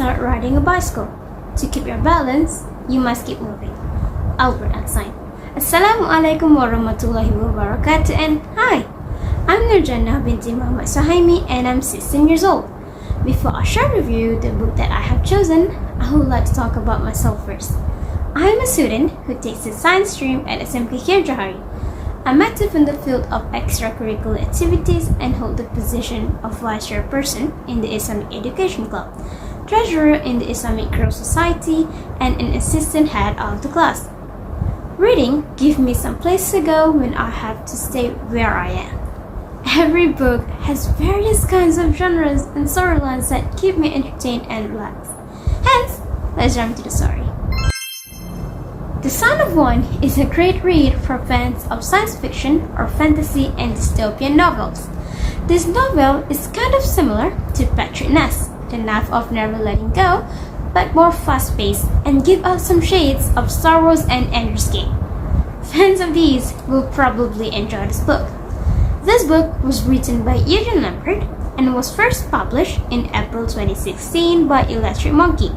start riding a bicycle. To keep your balance, you must keep moving. Albert Einstein. Assalamualaikum warahmatullahi wabarakatuh and hi! I'm Nurjannah binti Muhammad Suhaimi and I'm 16 years old. Before I share with you the book that I have chosen, I would like to talk about myself first. I am a student who takes the science stream at SMK Johari. I'm active in the field of extracurricular activities and hold the position of Vice Chairperson in the Islamic Education Club, Treasurer in the Islamic Girls Society, and an assistant head of the class. Reading gives me some place to go when I have to stay where I am. Every book has various kinds of genres and storylines that keep me entertained and relaxed. Hence, let's jump to the story. The Son of One is a great read for fans of science fiction or fantasy and dystopian novels. This novel is kind of similar to Patrick Ness, The Knife of Never Letting Go, but more fast-paced and give out some shades of Star Wars and Ender's Game. Fans of these will probably enjoy this book. This book was written by Eugene Lambert and was first published in April 2016 by Electric Monkey.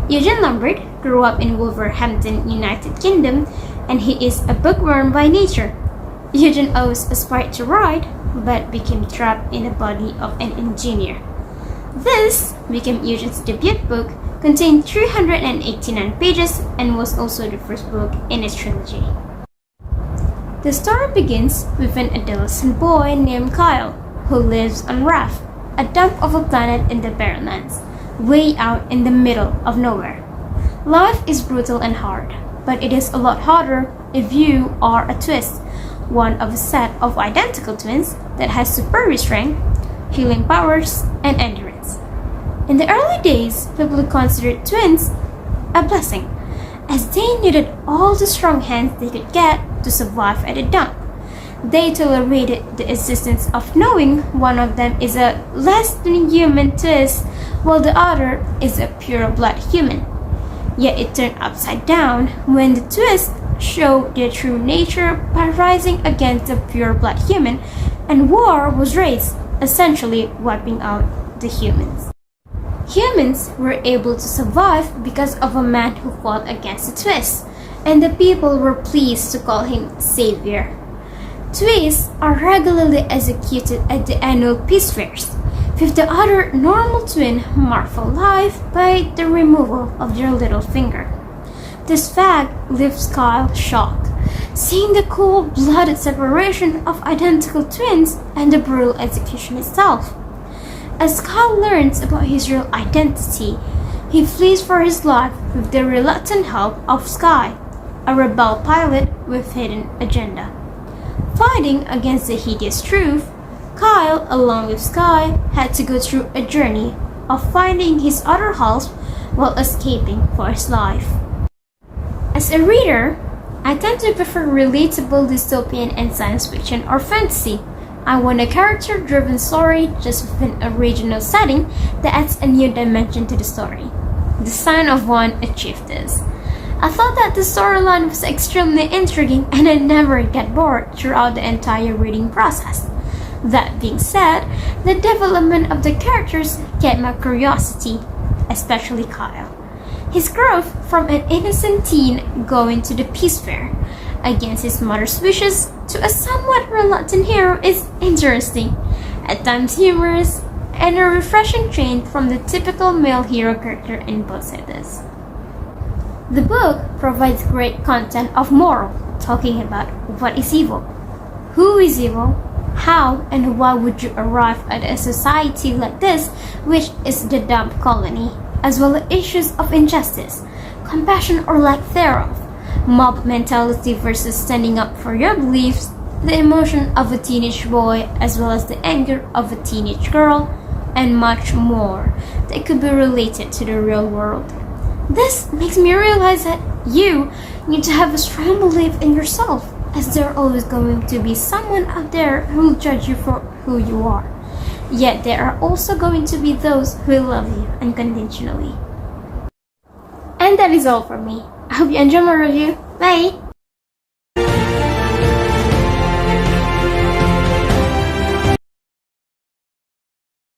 Eugene Lambert grew up in Wolverhampton, United Kingdom, and he is a bookworm by nature. Eugene always aspired to write, but became trapped in the body of an engineer. This became Eugene's debut book, contained 389 pages, and was also the first book in his trilogy. The story begins with an adolescent boy named Kyle, who lives on Raph, a dump of a planet in the Barrenlands, way out in the middle of nowhere. Life is brutal and hard, but it is a lot harder if you are a twist, one of a set of identical twins that has superior strength, healing powers, and endurance. In the early days, people considered twins a blessing, as they needed all the strong hands they could get to survive at a dump. They tolerated the existence of knowing one of them is a less than human twist while the other is a pure-blood human. Yet it turned upside down when the twist showed their true nature by rising against the pure-blood human, and war was raised, essentially wiping out the humans. Humans were able to survive because of a man who fought against the twist, and the people were pleased to call him Savior. Twists are regularly executed at the annual peace fairs, with the other normal twin marked for life by the removal of their little finger. This fact leaves Kyle shocked, seeing the cold-blooded separation of identical twins and the brutal execution itself. As Kyle learns about his real identity, he flees for his life with the reluctant help of Sky, a rebel pilot with hidden agenda. Fighting against the hideous truth, Kyle, along with Sky, had to go through a journey of finding his other half while escaping for his life. As a reader, I tend to prefer relatable dystopian and science fiction or fantasy. I want a character-driven story just with an original setting that adds a new dimension to the story. The Son of One achieved this. I thought that the storyline was extremely intriguing and I never get bored throughout the entire reading process. That being said, the development of the characters kept my curiosity, especially Kyle. His growth from an innocent teen going to the peace fair against his mother's wishes to a somewhat reluctant hero is interesting, at times humorous, and a refreshing change from the typical male hero character in both settings. The book provides great content of moral, talking about what is evil, who is evil, how and why would you arrive at a society like this, which is the dump colony, as well as issues of injustice, compassion or lack thereof, mob mentality versus standing up for your beliefs, the emotion of a teenage boy as well as the anger of a teenage girl, and much more that could be related to the real world. This makes me realize that you need to have a strong belief in yourself, as there are always going to be someone out there who will judge you for who you are. Yet there are also going to be those who will love you unconditionally. And that is all from me. I hope you enjoyed my review. Bye!